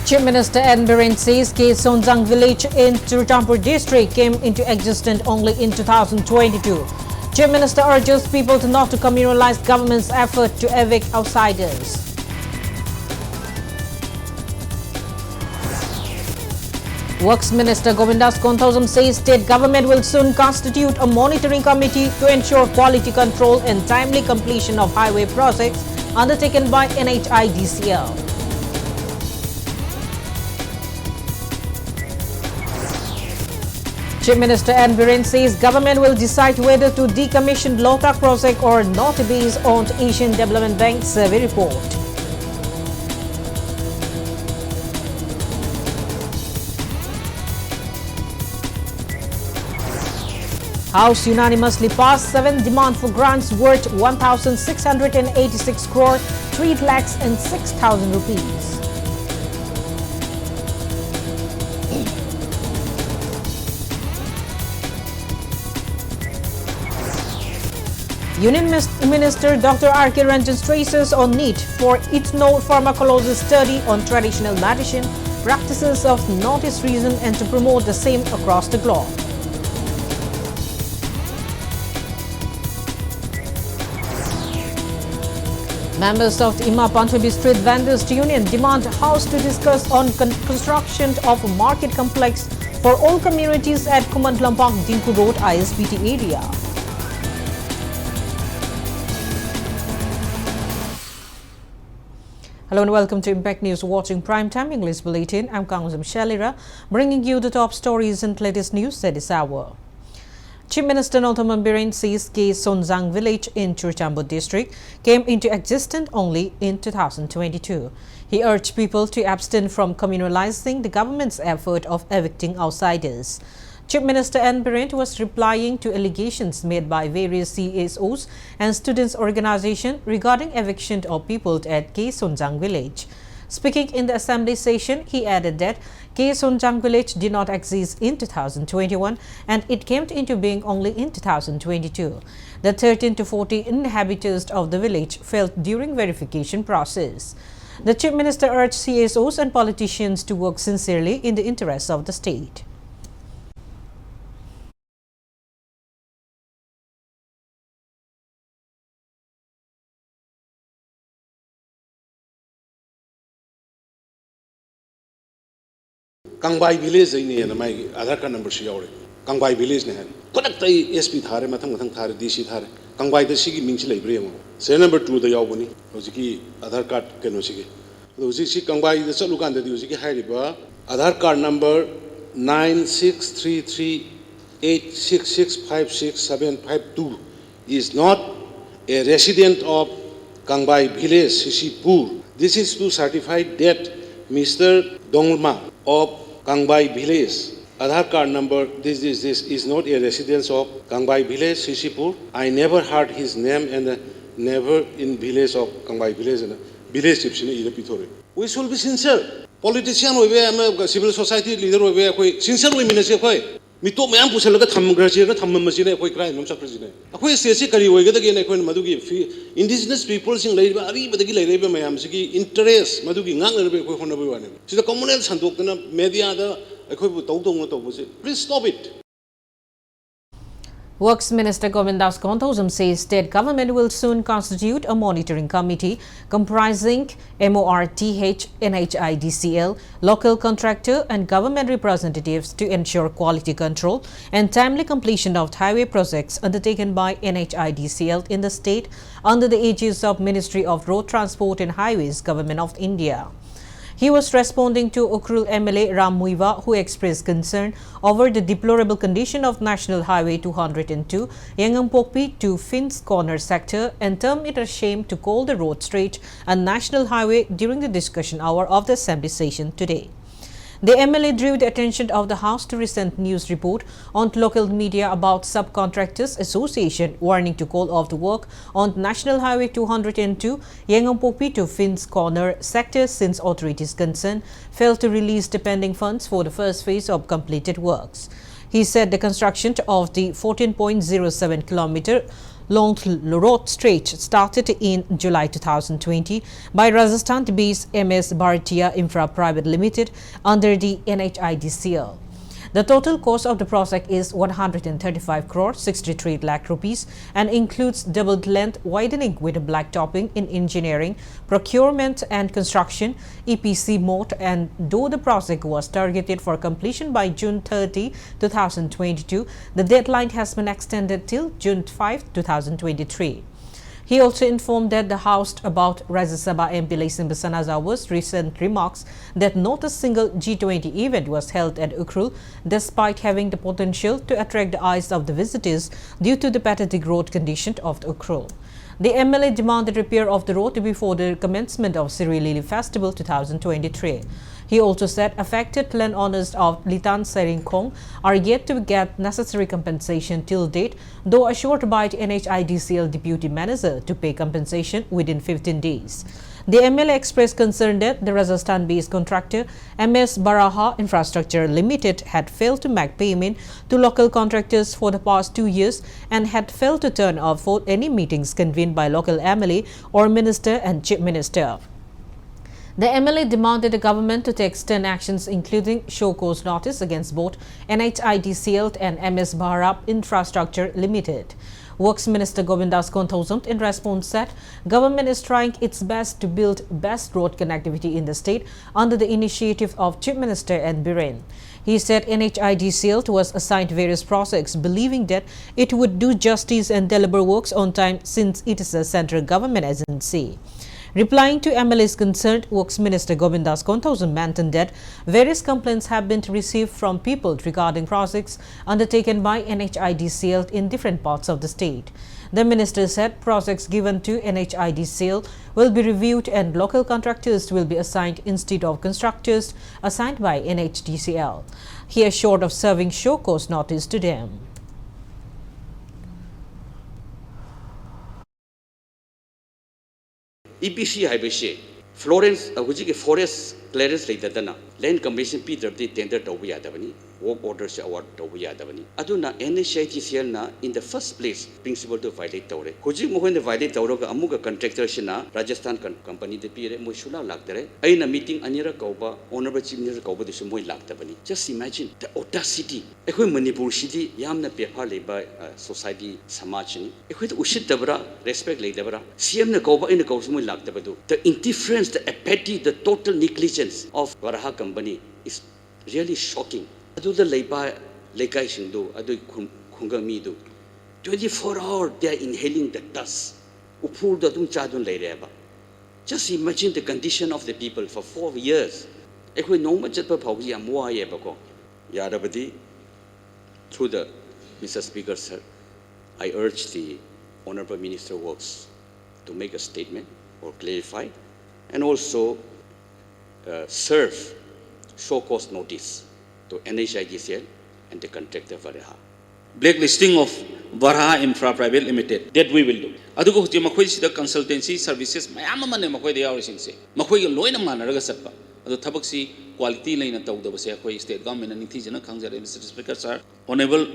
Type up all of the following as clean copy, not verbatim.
Chief Minister N. Biren says K. Sonjang village in Manipur district came into existence only in 2022. Chief Minister urges people not to communalize government's effort to evict outsiders. Works Minister Govindas Konthosam says state government will soon constitute a monitoring committee to ensure quality control and timely completion of highway projects undertaken by NHIDCL. Chief Minister N. Biren says government will decide whether to decommission Lotak project or not based on Asian Development Bank survey report. House unanimously passed 7 demand for grants worth 1,686 crore, 3 lakhs and 6,000 rupees. Union Minister Dr. R.K. Ranjan stresses on need for ethnopharmacology study on traditional medicine practices of Northeast region and to promote the same across the globe. Members of the Ima Panthabi Street Vendors Union demand a house to discuss on construction of a market complex for all communities at Kumantlampak Dinku Road ISBT area. Hello and welcome to Impact News watching Primetime English Bulletin. I'm KANGUJAM SHELLYRA, bringing you the top stories and latest news at this hour. Chief Minister N. Biren says K. Sonjang village in Manipur district came into existence only in 2022. He urged people to abstain from communalizing the government's effort of evicting outsiders. Chief Minister N. Biren was replying to allegations made by various CSOs and students' organizations regarding eviction of people at K. Sonjang village. Speaking in the assembly session, he added that K. Sonjang village did not exist in 2021 and it came into being only in 2022. The 13 to 40 inhabitants of the village failed during verification process. The Chief Minister urged CSOs and politicians to work sincerely in the interests of the state. Kangbai village is my Aadhaar card number. Kangbai village ne kodak tai SP thare mathang thare DC thare Kangbai the sigi mingchi library say number 2 the yawbani hojiki Aadhaar card keno sigi hojiki Kangbai the chalu kan the hojiki hairiba Aadhaar card number 963386656752 is not a resident of Kangbai village Sisipur. This is to certify that Mr. Dongma of Kangbai village, Aadhaar card number, this is not a residence of Kangbai village, Sisipur. I never heard his name and never in village of Kangbai village and village chipsini. We should be sincere. Politician, civil society leader, sincerely minister. Mito mayam pusalaga thamgraji ka thammamachine koi crime nam sakrajine akoi sesi kari hoigada ge ne koi madugi indigenous people sing leiba ari badagi leiba mayam sigi interest madugi ngang ne koi honabu wane sida communal sandokna media da akoi bu tawdong na tawbuse. Please stop it. Works Minister Govindas Konthosam says state government will soon constitute a monitoring committee comprising MORTH, NHIDCL, local contractor and government representatives to ensure quality control and timely completion of highway projects undertaken by NHIDCL in the state under the aegis of Ministry of Road Transport and Highways, Government of India. He was responding to Ukrul MLA Ram Muiva, who expressed concern over the deplorable condition of National Highway 202, Yangampokpi to Finn's Corner sector, and termed it a shame to call the road stretch a national highway during the discussion hour of the assembly session today. The MLA drew the attention of the House to recent news report on local media about Subcontractors Association warning to call off the work on National Highway 202 Yangampokpi to Finn's Corner sector since authorities concerned failed to release the pending funds for the first phase of completed works. He said the construction of the 14.07 kilometer long road stretch started in July 2020 by Rajasthan-based MS Bharatiya Infra Private Limited under the NHIDCL. The total cost of the project is 135 crore 63 lakh rupees and includes doubled length widening with a black topping in engineering, procurement and construction, EPC mode, and though the project was targeted for completion by June 30, 2022, the deadline has been extended till June 5, 2023. He also informed that the House about Rajya Sabha MP Laisim Basanazawa's recent remarks that not a single G20 event was held at Ukhrul, despite having the potential to attract the eyes of the visitors due to the pathetic road condition of the Ukhrul. The MLA demanded repair of the road before the commencement of Siri Lili Festival 2023. He also said affected landowners of Litan Seringkong are yet to get necessary compensation till date, though assured by NHIDCL Deputy Manager to pay compensation within 15 days. The MLA expressed concern that the Rajasthan-based contractor MS Baraha Infrastructure Limited had failed to make payment to local contractors for the past 2 years and had failed to turn up for any meetings convened by local MLA or Minister and Chief Minister. The MLA demanded the government to take stern actions including show cause notice against both NHIDCL and MS Bharat Infrastructure Limited. Works Minister Govindas Konthosamt in response said government is trying its best to build best road connectivity in the state under the initiative of Chief Minister and Biren. He said NHIDCL was assigned various projects believing that it would do justice and deliver works on time since it is a central government agency. Replying to MLA's concern, Works Minister Govindas Konthosamt mentioned that various complaints have been received from people regarding projects undertaken by NHIDCL in different parts of the state. The minister said projects given to NHIDCL will be reviewed and local contractors will be assigned instead of constructors assigned by NHIDCL. He assured of serving show cause notice to them. EPC हाइबसे फ्लोरेंस हुजी के forest clearance लेदना land commission पीदरदी tender तौबु यादबनी work order से award तौबु यादबनी अदुना NHIDCL ना in the first place principle तो वायलेट तौरे हुजी मोहन वायलेट तौरगा अमुगा कॉन्ट्रैक्टर सिना राजस्थान कंपनी दे पीरे मोय सुला लागतरे अइना मीटिंग अनिरा कौबा ऑनरेबल चीफ मिनिस्टर कौबा दिसु मोय लागतबनी जस्ट इमेजिन द ऑडासिटी एखोय मणिपुर सिटी यामना पेफा लेबा सोसाइटी समाजनी एखोय तो उसितबरा रेस्पेक्ट लेदबरा सीएम ना कौबा इन कौसु मोय लागतबदु the indifference the apathy the total negligence of Varaha company is really shocking. Aduda leiba lekai singdu adu khungami du 24 hours they are inhaling the dust. Upur da tum chadun leireba. Just imagine the condition of the people for 4 years. Ekoi no ma chatpa phauji amwa yeba ko. Yarabadi through the Mr. Speaker sir, I urge the Honorable Minister Works to make a statement or clarify and also serve show cause notice to NHIDCL and the contractor Varaha. Blacklisting of Varaha Infra Private Limited that we will do. Adugo huti makhoi sida consultancy services mayam amane makhoi de yawrising se makhoi ge loina manaraga satpa adu thabak si quality laina tawdaba se akhoi state government ni thijana khangjare Mr. Speaker sir honorable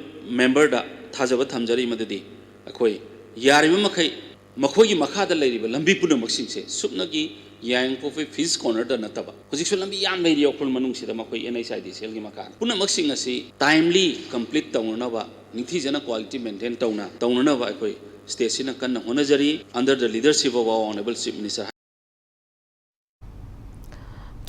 member da thajaba thamjari madadi akhoi yarima makhai makhoi gi makha da leiriba lambi puna maksing se supnagi yang pofi fees corner da nataba hojik lambi yam leiri okul manung sida makhoi NHIDCL gi makha puna maksing asi timely complete tawna ba nithi jana quality maintain tawna ba akhoi state sina kanna honajari under the leadership of our honorable chief minister.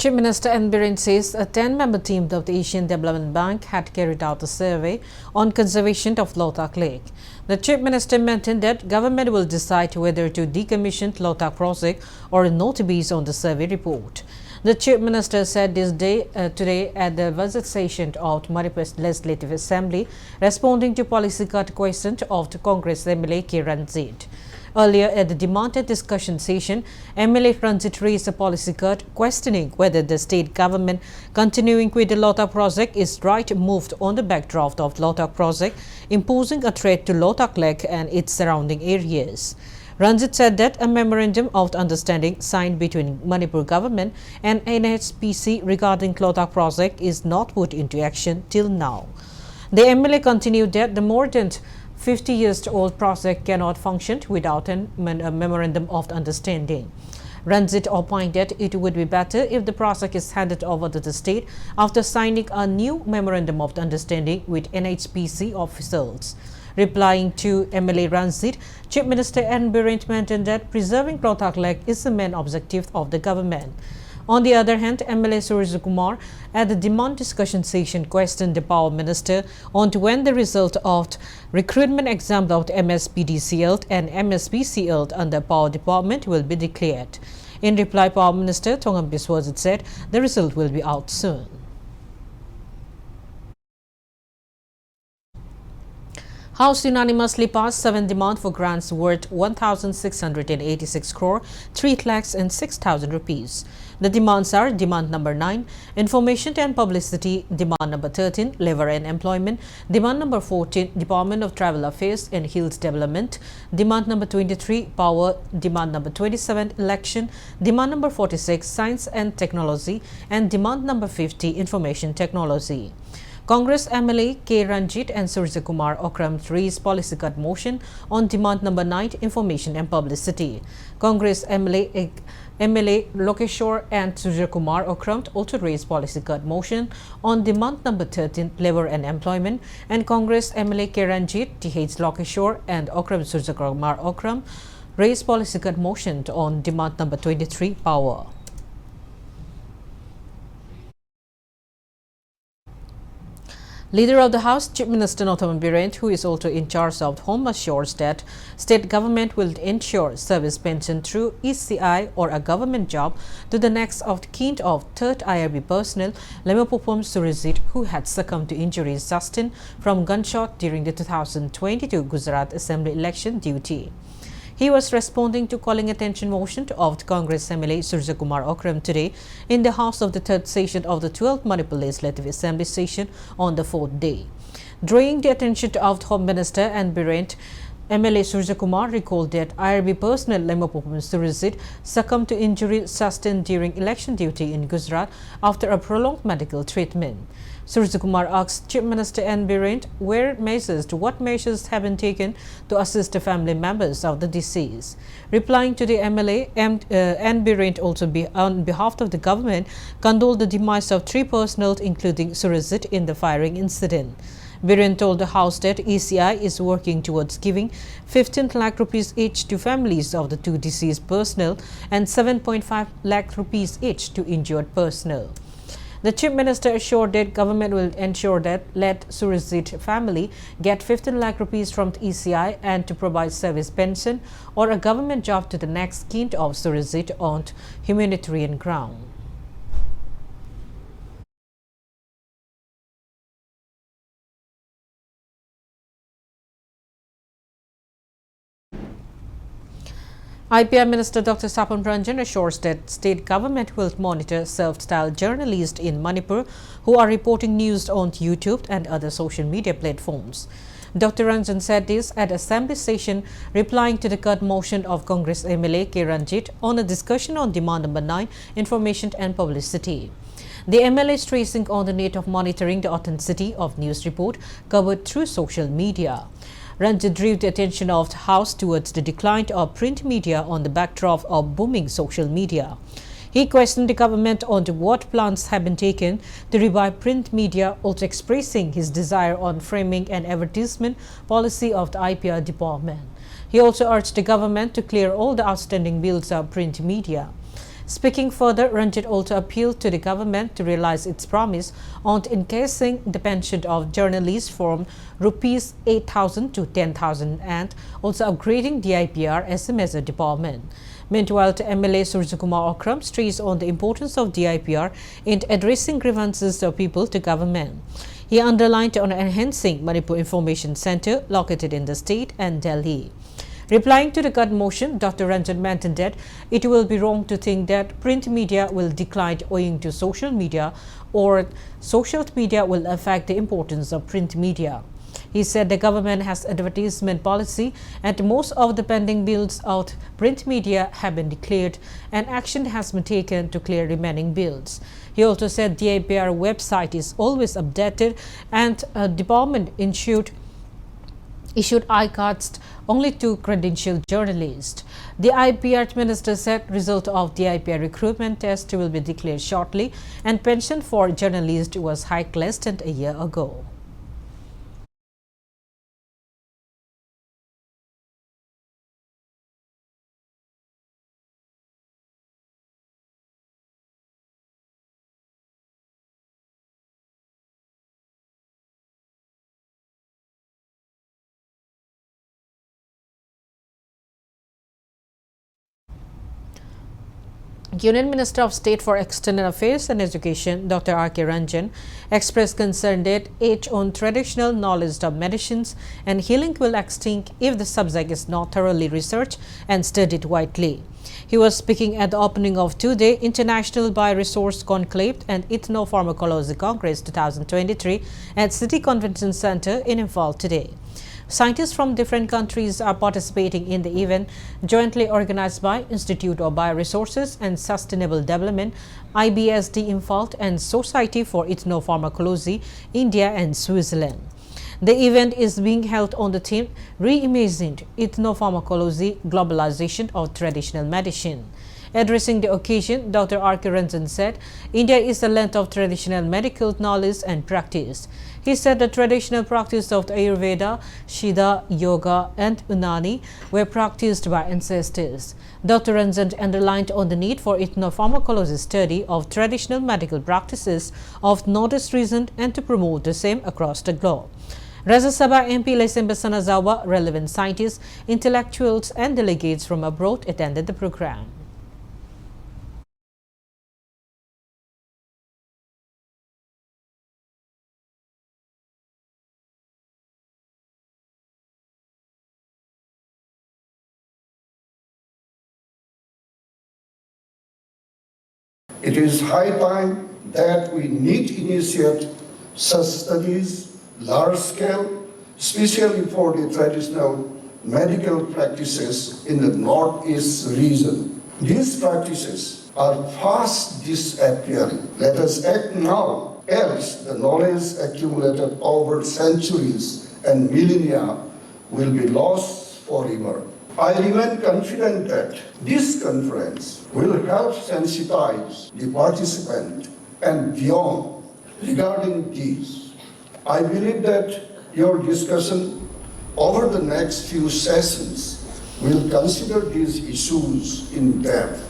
Chief Minister N. Biren says a 10-member team of the Asian Development Bank had carried out a survey on conservation of Lotak Lake. The Chief Minister mentioned that government will decide whether to decommission Lotak project or not based on the survey report. The Chief Minister said this today at the budget session of Manipur Legislative Assembly, responding to policy cut question of the Congress MLA K. Ranjit. Earlier at the demanded discussion session, MLA Ranjit raised a policy cut questioning whether the state government continuing with the Lotak project is right moved on the backdrop of Lotak project, imposing a threat to Lotak Lake and its surrounding areas. Ranjit said that a memorandum of understanding signed between Manipur government and NHPC regarding Lotak project is not put into action till now. The MLA continued that the more than 50 years old project cannot function without a memorandum of understanding. Ranjit opined it would be better if the project is handed over to the state after signing a new memorandum of understanding with NHPC officials. Replying to MLA Ranjit, Chief Minister N. Biren mentioned that preserving Rohtak Lake is the main objective of the government. On the other hand, MLA Suraj Kumar at the demand discussion session questioned the Power Minister on when the result of recruitment exam of MSPDCL and MSPCL under Power Department will be declared. In reply, Power Minister Thongam Biswajit said the result will be out soon. House unanimously passed 7 demands for grants worth 1,686 crore, 3 lakhs and 6,000 rupees. The demands are Demand number 9, Information and Publicity, Demand number 13, Labor and Employment, Demand number 14, Department of Tribal Affairs and Hills Development, Demand number 23, Power, Demand number 27, Election, Demand number 46, Science and Technology, and Demand number 50, Information Technology. Congress MLA K. Ranjit and Surya Kumar Okram raised policy cut motion on Demand number 9, Information and Publicity. Congress MLA Lokeshwar and Surya Kumar Okram also raised policy cut motion on Demand number 13, Labor and Employment, and Congress MLA K. Ranjit, TH Lokeshwar and Okram Surya Kumar Okram raised policy cut motion on Demand number 23, Power. Leader of the House, Chief Minister Notham Biren, who is also in charge of Home, assures that state government will ensure service pension through ECI or a government job to the next of kin of 3rd IRB personnel Lemapupum Surijit, who had succumbed to injuries sustained from gunshot during the 2022 Gujarat Assembly election duty. He was responding to calling attention motion of Congress MLA Surya Kumar Okram today in the House of the 3rd session of the 12th Manipur Legislative Assembly session on the 4th day. Drawing the attention of Home Minister and Biren, MLA Surya Kumar recalled that IRB personnel Lemapupum Surijit succumbed to injury sustained during election duty in Gujarat after a prolonged medical treatment. Surya Kumar asked Chief Minister N. Biren what measures have been taken to assist the family members of the deceased. Replying to the MLA, N. Biren also on behalf of the government condoled the demise of 3 personnel including Surijit in the firing incident. Biren told the House that ECI is working towards giving 15 lakh rupees each to families of the 2 deceased personnel and 7.5 lakh rupees each to injured personnel. The Chief Minister assured that government will ensure that let Surijit family get 15 lakh rupees from the ECI and to provide service pension or a government job to the next kin of Surijit on humanitarian ground. IPR Minister Dr. Sapan Ranjan assures that state government will monitor self-styled journalists in Manipur who are reporting news on YouTube and other social media platforms. Dr. Ranjan said this at Assembly session replying to the cut motion of Congress MLA K. Ranjit on a discussion on Demand number 9, Information and Publicity. The MLA stressing on the need of monitoring the authenticity of news report covered through social media. Ranjit drew the attention of the House towards the decline of print media on the backdrop of booming social media. He questioned the government on what plans have been taken to revive print media, also expressing his desire on framing an advertisement policy of the IPR department. He also urged the government to clear all the outstanding bills of print media. Speaking further, Ranjit also appealed to the government to realize its promise on increasing the pension of journalists from Rs 8,000 to 10,000 and also upgrading the IPR as a measure department. Meanwhile, the MLA Surya Kumar Okram stressed on the importance of DIPR in addressing grievances of people to government. He underlined on enhancing Manipur Information Center located in the state and Delhi. Replying to the cut motion, Dr. Ranjan maintained that it will be wrong to think that print media will decline owing to social media or social media will affect the importance of print media. He said the government has advertisement policy and most of the pending bills of print media have been declared and action has been taken to clear remaining bills. He also said the APR website is always updated and department issued issued I-cards only to credentialed journalists. The IPR minister said result of the IPR recruitment test will be declared shortly, and pension for journalists was hiked less than a year ago. Union Minister of State for External Affairs and Education, Dr. R.K. Ranjan, expressed concern that age on traditional knowledge of medicines and healing will extinct if the subject is not thoroughly researched and studied widely. He was speaking at the opening of two-day International Bioresource Conclave and Ethnopharmacology Congress 2023 at City Convention Center in Imphal today. Scientists from different countries are participating in the event, jointly organized by Institute of Bioresources and Sustainable Development, IBSD Imphal, and Society for Ethnopharmacology, India and Switzerland. The event is being held on the theme Reimagined Ethnopharmacology, Globalization of Traditional Medicine. Addressing the occasion, Dr. R.K. Ranjan said, India is the land of traditional medical knowledge and practice. He said the traditional practice of the Ayurveda, Siddha, Yoga, and Unani were practiced by ancestors. Dr. Ranjan underlined on the need for ethnopharmacology study of traditional medical practices of Northeast region and to promote the same across the globe. Rajya Sabha MP Lesemba Sanazawa, relevant scientists, intellectuals, and delegates from abroad attended the program. It is high time that we need to initiate such studies, large scale, especially for the traditional medical practices in the Northeast region. These practices are fast disappearing. Let us act now, else the knowledge accumulated over centuries and millennia will be lost forever. I remain confident that this conference will help sensitize the participant and beyond regarding these. I believe that your discussion over the next few sessions will consider these issues in depth.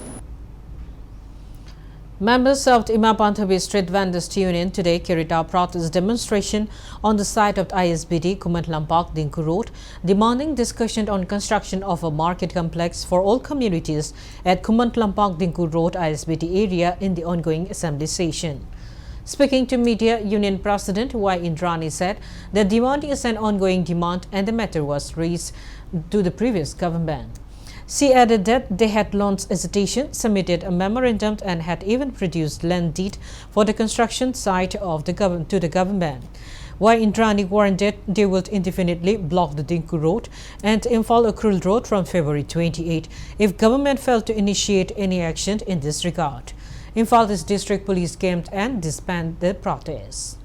Members of the Imapanthabi Street Vendors Union today carried out protest demonstration on the site of the ISBD Kumantlampak Dinku Road, demanding discussion on construction of a market complex for all communities at Kumantlampak Dinku Road ISBD area in the ongoing assembly session. Speaking to media, Union President Y. Indrani said the demand is an ongoing demand and the matter was raised to the previous government. She added that they had launched agitation, submitted a memorandum and had even produced land deed for the construction site of the to the government. Y. Indrani warned that they would indefinitely block the Dinku Road and Imphal Akrul Road from February 28 if government failed to initiate any action in this regard. Imphal District Police came and disbanded the protest.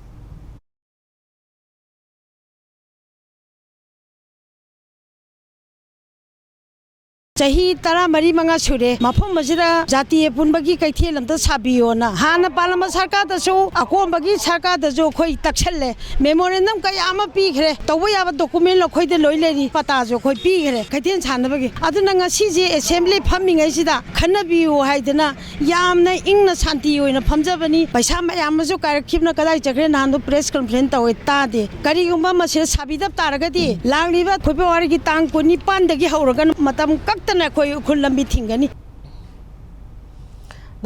Chahi tara mari manga shure mafam majira jati punbagi kaithel amta sabiona hana palama sarkar da so akombagi sarkar da jo khoi takchelle memorandum kaya ama pi khre tawa ya document lo khoi de loi leri pata jo khoi pi khre kaithen chanabagi aduna nga si je assembly phammingai sida khanabi o haidana yamna ingna shanti oina phamjabani paisa mayam jo karakhibna kadai jagre nandu press conference tawe ta de kari gumba masira sabidap taragadi langliba February gi tang 19 dagi hauragan matam Now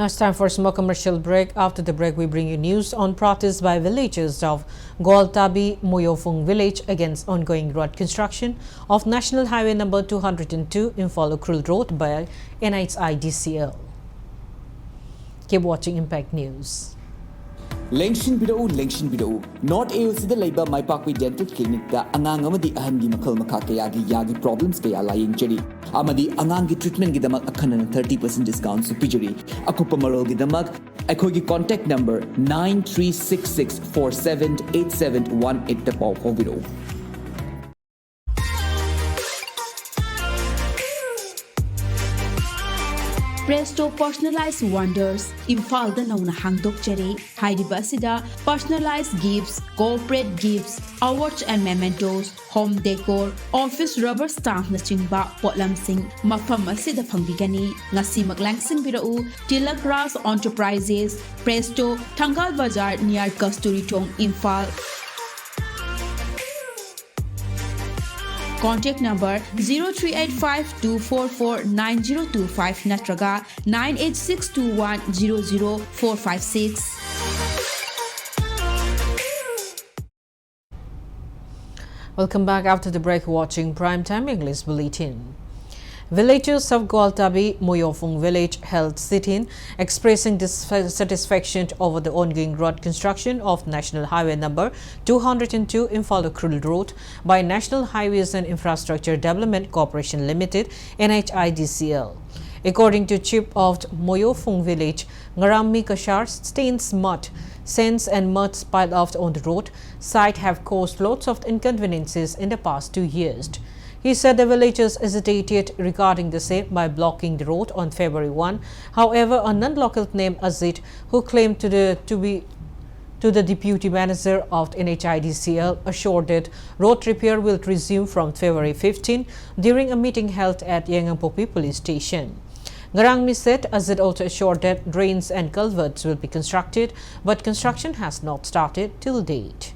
it's time for a small commercial break. After the break, we bring you news on protests by villagers of Goltabi Moyofung village against ongoing road construction of National Highway number 202 Imphal Akrul Road by NHIDCL. Keep watching Impact News. Lengshin Bidou, North AOC the Labour My Parkway Dental Clinic, the Angangamadi Ahandi Makal Makakayagi Yagi problems kaya lying jerry. Amadi Angangi treatment Gidamak Akanan 30% discount supijuri. Akupamarol Gidamak, Akogi contact number 9366478718 the Paw Video. Presto Personalized Wonders, Imphal da nauna hangdokjari, hairiba asida personalized gifts, corporate gifts, awards and mementos, home decor, office rubber stamp na chingba potlamsing mafam asida phangbigani ngasi maglangsin birau Tilak Ras Enterprises, Presto, Thangal Bazar near Kasturi Thong, Imphal. Contact number 0385-244-9025 natraga 98621-00456. Welcome back after the break watching Primetime English Bulletin. Villagers of Gwaltabi, Moyofung village held sit-in expressing dissatisfaction over the ongoing road construction of National Highway number 202 Imphal-Krul Road by National Highways and Infrastructure Development Corporation Limited NHIDCL. According to Chief of Moyofung village, Ngarami Kashar, stains mud, sands and mud piled up on the road site have caused lots of inconveniences in the past 2 years. He said the villagers hesitated regarding the same by blocking the road on February 1. However, a non-local named Azid, who claimed to the deputy manager of NHIDCL, assured that road repair will resume from February 15 during a meeting held at Yangampopi police station. Ngarangmi said Azid also assured that drains and culverts will be constructed, but construction has not started till date.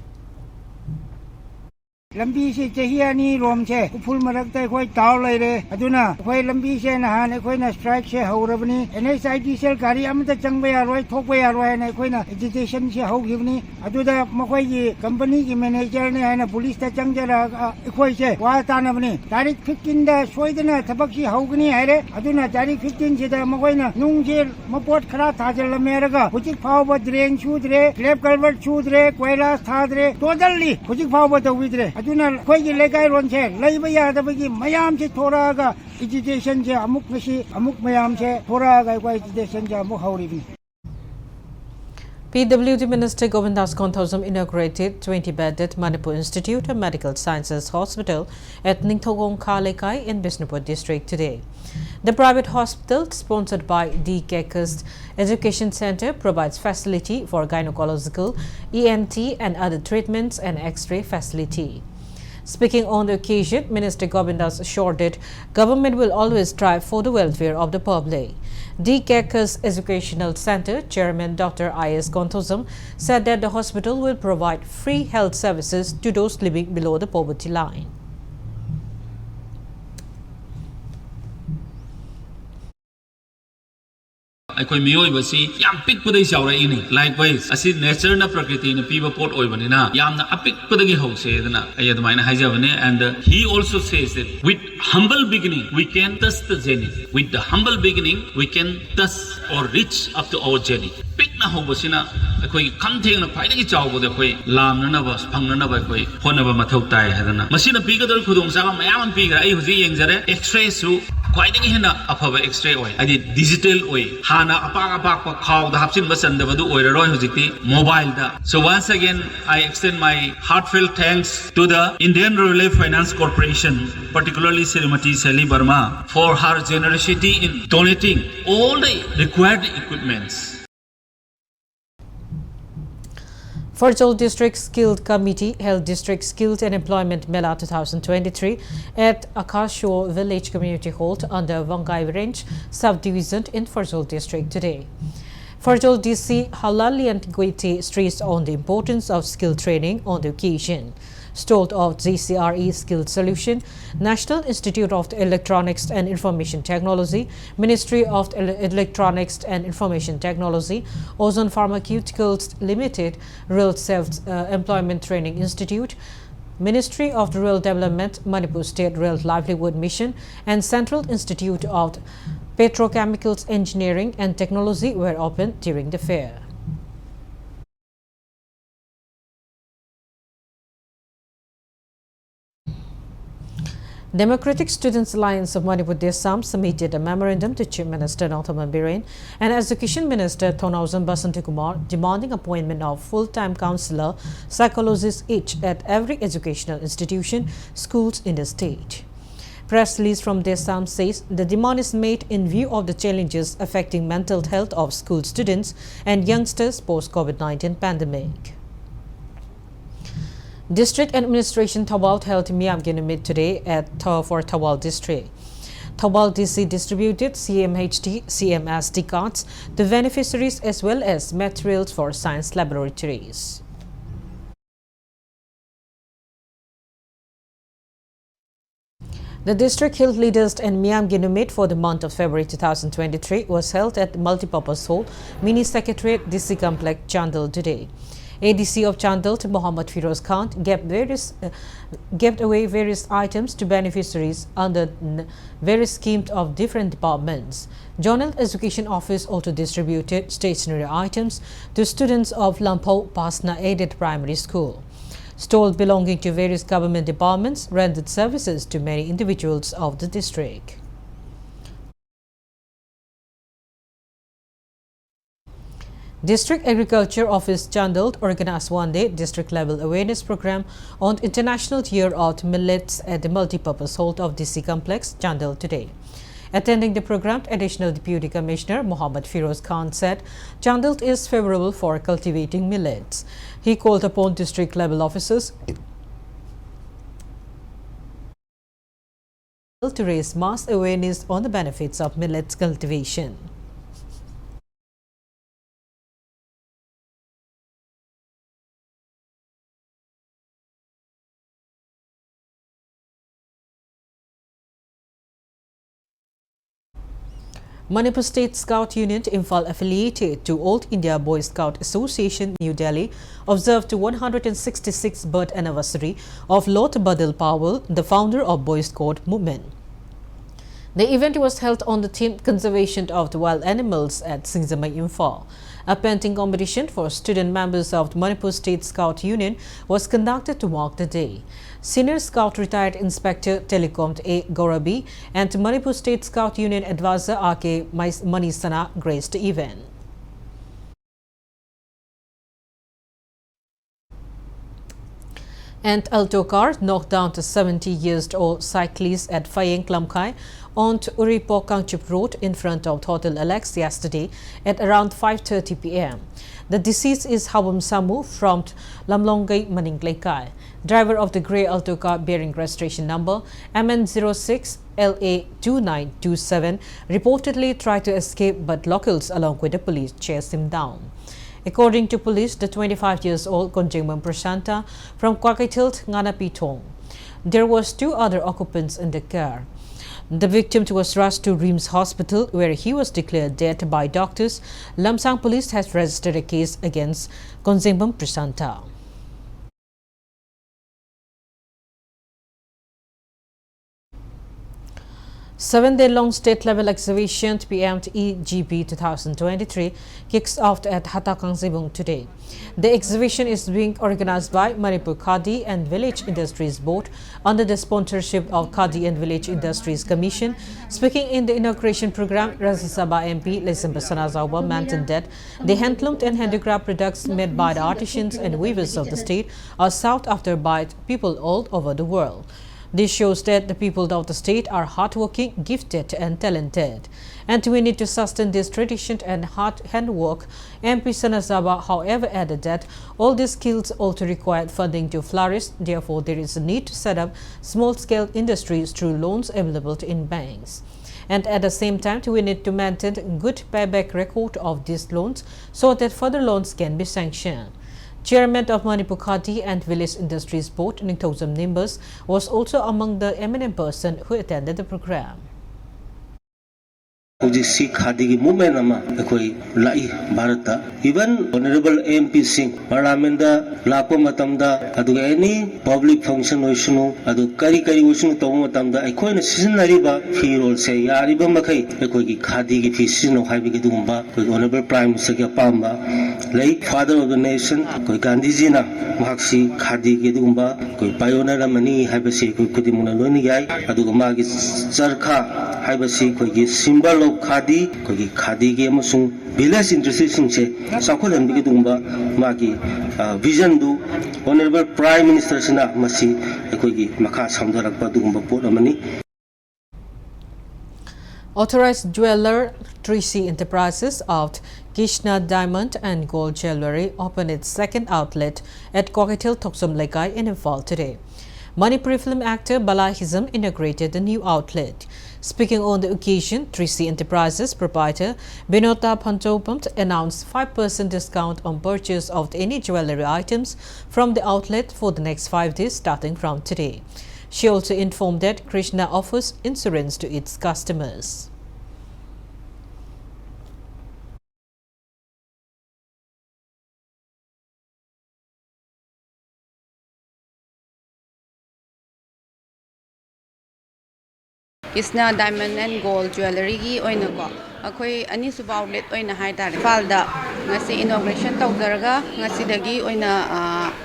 Lambi se chahiani rom che upul marakta koi taw lai re aduna koi lambi se na ne koi na strike se haurabni NSID sel gari amta changba ya roi thokba ya roi ne koi na agitation se haugibni aduda makoi gi company gi manager ne na police ta changjara koi se wa tanabni tarik 15 da soidana thabak si haugni haire aduna tarik 15 se da makoi na nung je mapot khara thajal meraga hujik phau ba drain chudre slab culvert chudre koila thadre totally hujik phau ba dawidre aduna koi gi legai ron che leiba ya da bagi mayam che thora ga agitation je amuk nasi amuk mayam che thora ga koi agitation je amuk hauribi. PWD Minister Govindas Konthosam inaugurated 20-bedded Manipur Institute of Medical Sciences Hospital at Ningthogong Khalekai in Bishnupur district today. The private hospital, sponsored by D. Kekas Education Center, provides facility for gynecological, ENT and other treatments and X-ray facility. Speaking on the occasion, Minister Govindas assured that government will always strive for the welfare of the public. D. Kekas Educational Center Chairman Dr. I.S. Konthosam said that the hospital will provide free health services to those living below the poverty line. ꯑꯩꯈꯣꯏ ꯃꯤꯑꯣꯏꯕꯁꯤ ꯌꯥꯝ ꯄꯤꯛꯄꯗꯒꯤ ꯆꯥꯎꯔꯛꯏꯅꯤ ꯂꯥꯏꯛꯋꯥꯏꯁ ꯑꯁꯤ ꯅꯦꯆꯔꯅ ꯄ꯭ꯔꯀ꯭ꯔꯤꯇꯤꯅ ꯄꯤꯕ ꯄꯣꯠ ꯑꯣꯏꯕꯅꯤꯅ ꯌꯥꯝꯅ ꯑꯄꯤꯛꯄꯗꯒꯤ ꯍꯧꯁꯦꯗꯅ ꯑꯩ ꯑꯗꯨꯃꯥꯏꯅ ꯍꯥꯏꯖꯕꯅꯦ and he also says that with humble beginning we can touch the zenith, with the humble beginning we can touch or reach up to our zenith. ꯄꯤꯛꯅ ꯍꯧꯕꯁꯤꯅ ꯑꯩꯈꯣꯏꯒꯤ ꯈꯝ ꯊꯦꯡꯅ ꯈ꯭ꯋꯥꯏꯗꯒꯤ ꯆꯥꯎꯕꯗ ꯑꯩꯈꯣꯏ ꯂꯥꯝꯅꯅꯕ ꯐꯪꯅꯅꯕ ꯑꯩꯈꯣꯏ ꯍꯣꯠꯅꯕ ꯃꯊꯧ ꯇꯥꯏ ꯍꯥꯏꯗꯅ ꯃꯁꯤꯅ ꯄꯤꯒꯗꯧꯔꯤꯕ ꯈꯨꯗꯣꯡꯆꯥꯕ ꯃꯌꯥꯝ ꯑꯃ ꯄꯤꯈ꯭ꯔꯦ ꯑꯩ ꯍꯧꯖꯤꯛ ꯌꯦꯡꯖꯔꯦ ꯑꯦꯛꯁ-ꯔꯦꯁꯨ ꯈ꯭ꯋꯥꯏꯗꯒꯤ ꯍꯦꯟꯅ ꯑꯐꯕ ꯑꯦꯛꯁ-ꯔꯦ ꯑꯣꯏ ꯍꯥꯏꯗꯤ ꯗꯤꯖꯤꯇꯦꯜ ꯑꯣꯏ ꯍꯥꯟꯅ ꯑꯄꯥꯛꯄ ꯈꯥꯎꯗ ꯍꯥꯞꯆꯤꯟꯕ ꯆꯟꯗꯕꯗꯨ ꯑꯣꯏꯔꯔꯣꯏ ꯍꯧꯖꯤꯛꯇꯤ ꯃꯣꯕꯥꯏꯜꯗ. So once again I extend my heartfelt thanks to the Indian Railway Finance Corporation, particularly Srimati SHELLYRA, for her generosity in donating all the required equipments. Farzol District Skilled Committee held District Skilled and Employment Mela 2023 at Akasho Village Community Hall under Vangai Range Subdivision in Farzol District today. Farzol DC Halali and Gwiti stressed on the importance of skill training on the occasion. Stalled of GCRE Skilled Solution, National Institute of Electronics and Information Technology, Ministry of Electronics and Information Technology, Ozone Pharmaceuticals Limited, Rural Self-Employment Training Institute, Ministry of Rural Development, Manipur State Rural Livelihood Mission, and Central Institute of Petrochemicals Engineering and Technology were opened during the fair. Democratic Students Alliance of Manipur Desam submitted a memorandum to Chief Minister Nauthaman Biren and Education Minister Thonauzan Basantikumar demanding appointment of full-time counselor psychologists each at every educational institution, schools in the state. Press release from Desam says the demand is made in view of the challenges affecting mental health of school students and youngsters post-COVID-19 pandemic. District Administration Thawal held Miyam Ginumit today for Thawal District. Thawal DC distributed CMHT, CMSD cards to beneficiaries as well as materials for science laboratories. The district health leaders and Miyam Ginumit for the month of February 2023 was held at the Multipurpose Hall, Mini Secretariat, DC Complex, Chandel today. ADC of Chandel, Mohammad Firoz Khan, gave away various items to beneficiaries under various schemes of different departments. Zonal Education Office also distributed stationery items to students of Lampo Pasna Aided Primary School. Stalls belonging to various government departments rendered services to many individuals of the district. District Agriculture Office Chandel organized one-day district-level awareness program on International Year of Millets at the Multipurpose Hall of DC Complex, Chandel today. Attending the program, Additional Deputy Commissioner Mohammad Firoz Khan said Chandel is favorable for cultivating millets. He called upon district-level officers to raise mass awareness on the benefits of millets cultivation. Manipur State Scout Unit, Imphal affiliated to Old India Boy Scout Association, New Delhi, observed the 166th birth anniversary of Lord Badal Powell, the founder of Boy Scout movement. The event was held on the theme Conservation of the Wild Animals at Singzamai, Imphal. A painting competition for student members of the Manipur State Scout Union was conducted to mark the day. Senior Scout Retired Inspector Telecom A. Gaurabi and Manipur State Scout Union Advisor R.K. Manisana graced the event. And alto car knocked down a 70-year-old cyclist at Phayeng Klamkai on Uripo Kangchup Road in front of Hotel Alex yesterday at around 5:30 p.m. The deceased is Hawam Samu from Lamlongai, Maningklaikai. Driver of the grey alto car bearing registration number MN06 LA2927 reportedly tried to escape, but locals along with the police chased him down. According to police, the 25-year-old Konjingman Prashanta from Kwakatilt, Nganapitong. There was 2 other occupants in the car. The victim was rushed to Reams Hospital, where he was declared dead by doctors. Lamsang police has registered a case against Konjingman Prashanta. Seven-day-long state-level exhibition PMT-EGB 2023 kicks off at Hatakang today. The exhibition is being organized by Manipur Khadi and Village Industries Board under the sponsorship of Khadi and Village Industries Commission. Speaking in the inauguration program, Rajya Sabha MP Lesim Basanazawa mentioned that the handloomed and handicraft products made by the artisans and weavers of the state are sought after by people all over the world. This shows that the people of the state are hardworking, gifted and talented. And we need to sustain this tradition and hard handwork. MP Sanazawa, however, added that all these skills also require funding to flourish. Therefore, there is a need to set up small-scale industries through loans available in banks. And at the same time, we need to maintain good payback record of these loans so that further loans can be sanctioned. Chairman of Manipur Khadi and Village Industries Board, Ningthozam Nimbus, was also among the eminent person who attended the program. Ujisi khadi ki movement ama ekoi lai Bharata even honorable MP Singh parliament da lakpa matam da adu any public function oisunu adu kari oisunu to matam da ekoi na seasonary ba firol se yari ba makai ekoi ki khadi ki fisino haibi ki dumba koi honorable prime minister ki pamba lai father of the nation koi Gandhi ji na mahaksi khadi ki dumba koi pioneer mani haiba se koi kudimuna loni gai adu ma ki charkha haiba se koi ki symbol of Khadi, kogi Khadi ke amasung village industries se sakholan bi dungba magi vision du honorable prime minister sina masi kogi makha samdarak pa dungba pot amani Authorized jeweler 3C Enterprises of Krishna Diamond and Gold Jewelry opened its second outlet at Cocktail Thoksam Lekai in Imphal today. Manipuri film actor Bala Hizam inaugurated the new outlet. Speaking on the occasion, 3C Enterprises proprietor Binota Pantopant announced 5% discount on purchase of any jewelry items from the outlet for the next 5 days starting from today. She also informed that Krishna offers insurance to its customers. Krishna Diamond and Gold Jewelry gi oina ko akhoi ani suba outlet oina hai tare falda ngasi inauguration tawdaraga ngasi dagi oina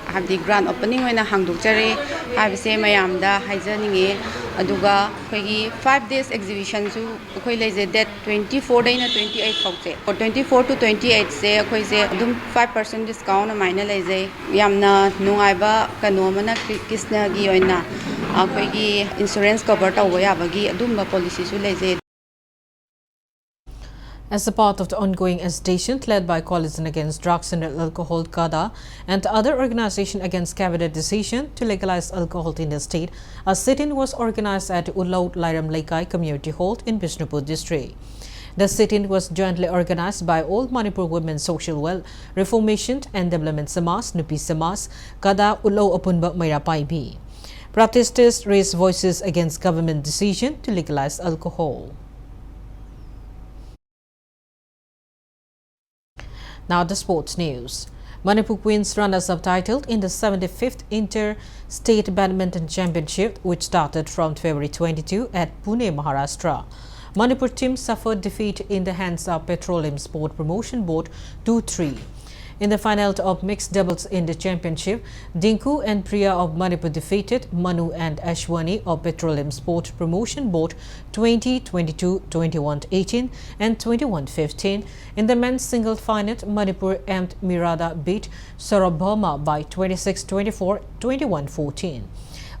habdi grand opening oina hangdukjare habise mayamda haijaninge aduga khoi 5 days exhibition su khoi leje date 24 daina 28 fawse for 24 to 28 se khoi se adum 5% discount maina leje yamna nungaiba kano mana Krishna gi oina insurance cover policy su leje. As a part of the ongoing agitation led by Coalition Against Drugs and Alcohol (KADA) and other organization against cabinet decision to legalize alcohol in the state, a sit-in was organized at Ulaut Lairam Lekai Community Hall in Bishnupur district. The sit-in was jointly organized by all Manipur Women's Social Well, Reformation and Development Samas, Nupi Samas, KADA Ulau Apunba Mairapai B. Protesters raised voices against government decision to legalize alcohol. Now the sports news. Manipur Queens runners-up titled in the 75th Inter-State Badminton Championship, which started from February 22 at Pune, Maharashtra. Manipur team suffered defeat in the hands of Petroleum Sport Promotion Board 2-3. In the final of mixed doubles in the championship, Dinku and Priya of Manipur defeated Manu and Ashwani of Petroleum Sport Promotion Board 20-22, 21-18 and 21-15. In the men's single final, Manipur and Mirada beat Sarabhama by 26-24, 21-14.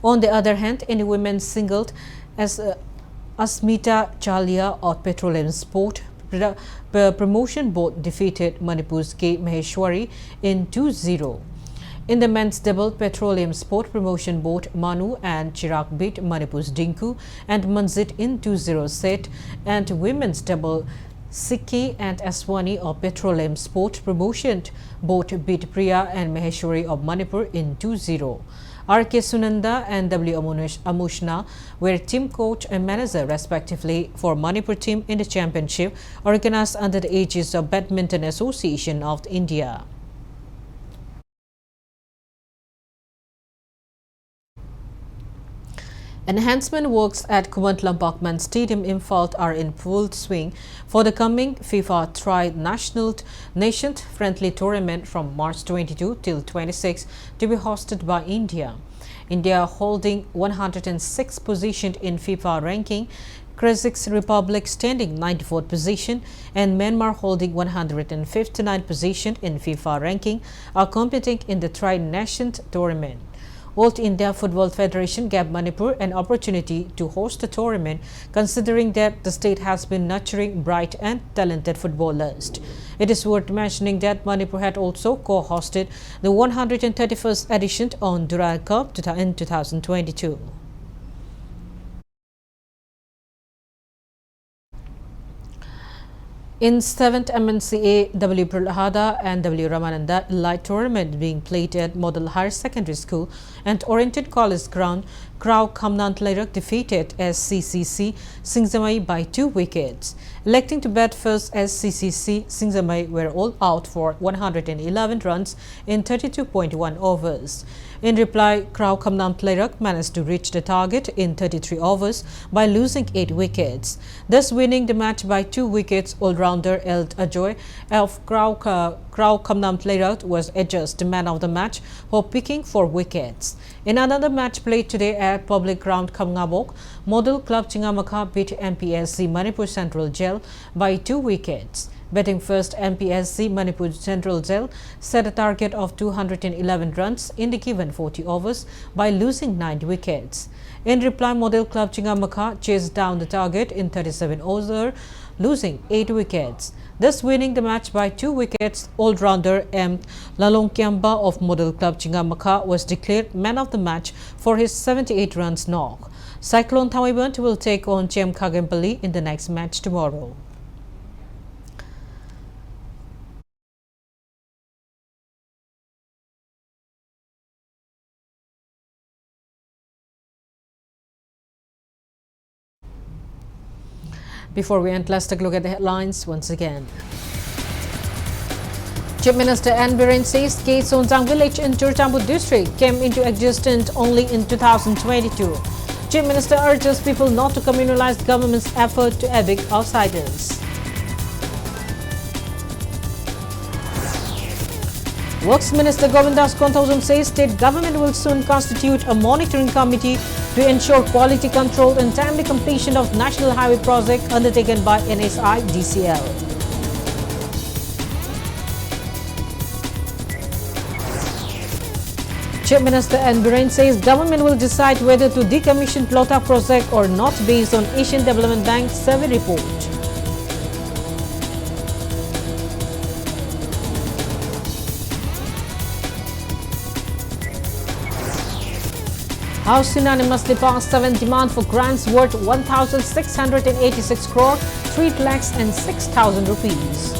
On the other hand, in the women's single, Asmita Chalia of Petroleum Sport Promotion Board defeated Manipur's K. Maheshwari in 2-0. In the men's double, Petroleum Sport Promotion Board, Manu and Chirag beat Manipur's Dinku and Manzit in 2-0 set, and women's double, Sikki and Aswani of Petroleum Sport Promotion Board beat Priya and Maheshwari of Manipur in 2-0. R.K. Sunanda and W. Amushna were team coach and manager respectively for Manipur team in the championship organized under the aegis of Badminton Association of India. Enhancement works at Kumantlam Stadium in Imphal are in full swing for the coming FIFA Tri-National Nations Friendly Tournament from March 22 till 26 to be hosted by India. India holding 106th position in FIFA ranking, Kyrgyz Republic standing 94th position, and Myanmar holding 159th position in FIFA ranking are competing in the Tri-Nations Tournament. All India Football Federation gave Manipur an opportunity to host the tournament, considering that the state has been nurturing bright and talented footballers. It is worth mentioning that Manipur had also co-hosted the 131st edition on Durand Cup in 2022. In 7th MNCA W. Pralhada and W. Ramananda Light Tournament being played at Model Higher Secondary School and Oriented College Ground, Krau Kamnant Lairak defeated SCCC Singzamai by 2 wickets. Electing to bat first, SCCC Singzamai were all out for 111 runs in 32.1 overs. In reply, Krau Kamnam Lairak managed to reach the target in 33 overs by losing 8 wickets, thus winning the match by 2 wickets. All-rounder Eld Ajoy of Krau Kamnam Lairak was adjudged the man of the match for picking 4 wickets. In another match played today at Public Ground Kamngabok, Model Club Chingamakha beat MPSC Manipur Central Jail by 2 wickets. Batting first, MPSC Manipur Central Jail set a target of 211 runs in the given 40 overs by losing 9 wickets. In reply, Model Club Chingamakha chased down the target in 37 overs, losing 8 wickets. Thus winning the match by 2 wickets, all-rounder M. Lalongkyamba of Model Club Chingamakha was declared man of the match for his 78 runs knock. Cyclone Thamibant will take on Chem Khagempally in the next match tomorrow. Before we end, let's take a look at the headlines once again. Chief Minister N. Biren says K. Sonjang village in Churchambu district came into existence only in 2022. Chief Minister urges people not to communalize government's effort to evict outsiders. Works Minister Govindas Konthosum says state government will soon constitute a monitoring committee to ensure quality control and timely completion of national highway project undertaken by NHIDCL. Chief Minister N. Biren says government will decide whether to decommission Plota project or not based on Asian Development Bank survey report. House unanimously passed 7 demand for grants worth 1,686 crore, 3 lakhs and 6,000 rupees.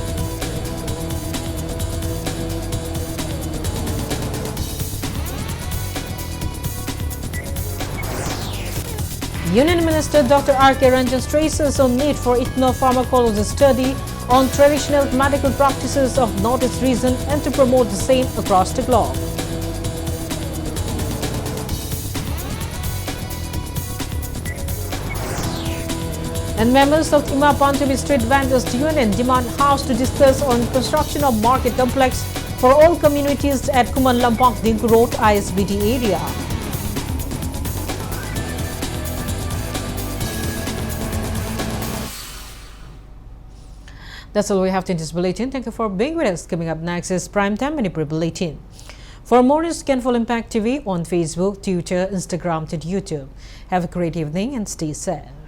Union Minister Dr. R.K. Ranjan stresses on need for ethnopharmacology study on traditional medical practices of Northeast region and to promote the same across the globe. And members of Ima Pantabi Street Vendors Union demand House to discuss on construction of market complex for all communities at Kuman Lampak Dinku Road ISBT area. That's all we have in this bulletin. Thank you for being with us. Coming up next is Primetime Manipur Bulletin. For more news, you can follow Impact TV on Facebook, Twitter, Instagram, and YouTube. Have a great evening and stay safe.